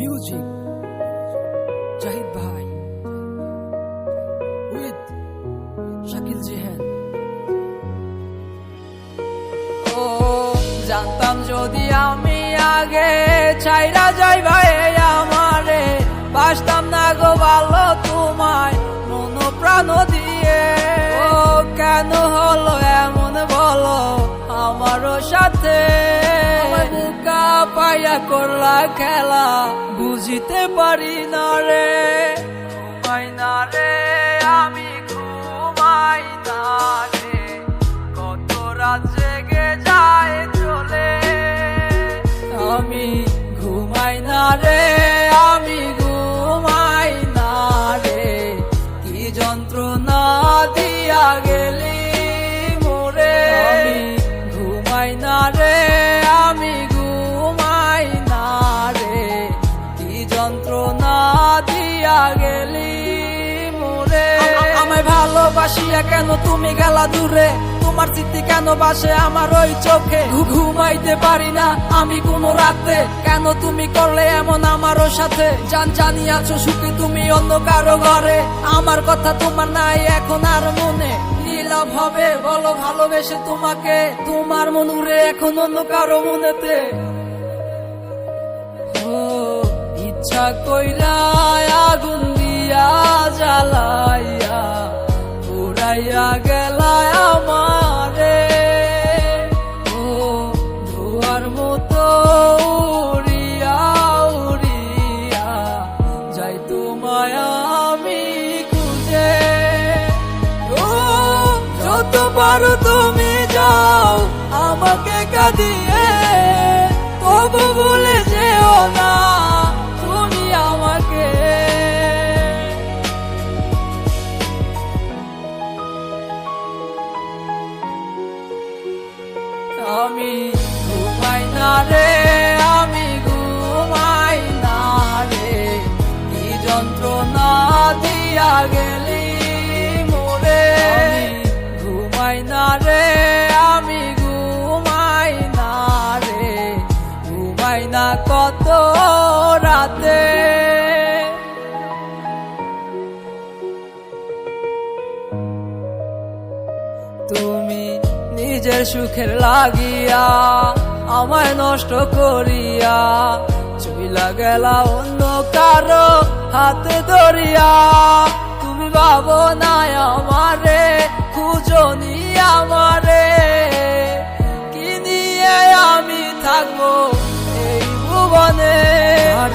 Music Zahid ভাই with Shakil Jihan. ও জানতাম যদি আমি আগে ছাইরা যাই ভাই আমারে, বাসতাম না গো ভালো তোমায় মন প্রাণ দিয়ে। ও কেন হলো এমন বলো আমারও সাথে, বুকা পাইয়া করলা খেলা বুঝিতে পারি না রে। ঘুমাই না রে আমি ঘুমাই না রে, কত রাত জেগে যায় চলে। আমি ঘুমাই না রে আমি ঘুমাই না রে, কি যন্ত্রণা দিয়া গেলি মোরে। আমি ঘুমাই না রে আমি ঘুমাই না রে, কি যন্ত্রণা দিয়া গেলি মোরে। আমায় ভালোবাসিয়া কেন তুমি গেলা দূরে, তোমার স্মৃতি কেন বাসে আমার ওই চোখে। ঘুমাইতে পারি না আমি কোনো রাতে, কেন তুমি করলে এমন আমারও সাথে। জানি আছো সুখী তুমি অন্য কারো ঘরে, আমার কথা তোমার নাই এখন আর মনে। নীলাভ হবে বলো ভালোবেসে তোমাকে, তোমার মন উড়ে এখন অন্য কারো মনেতে। ও ইচ্ছা কইরা আগুন দিয়া জ্বালাইয়া পুরাইয়া গেলায় আমারে। ও ধোয়ার মতো উড়িয়া উড়িয়া যাই তোমায় আমি খুঁজে। ও যত পারো তুমি যাও আমাকে কাঁদিয়ে, তবু ভুলে যেও না তুমি আমাকে। আমি ঘুমাই না রে আমি ঘুমাই না রে, কি যন্ত্রণা দিয়া গেলি মোরে। ঘুমাই না রে আমি ঘুমাই না রে, ঘুমাই না কত রাতে। তুমি নিজের সুখের লাগিয়া আমায় নষ্ট করিয়া চইলা গেলা অন্য কারো হাতে ধরিয়া। তুমি ভাবো না আমারে খুঁজনি আমারে, কি নিয়ে আমি থাকবো এই ভুবনে। আর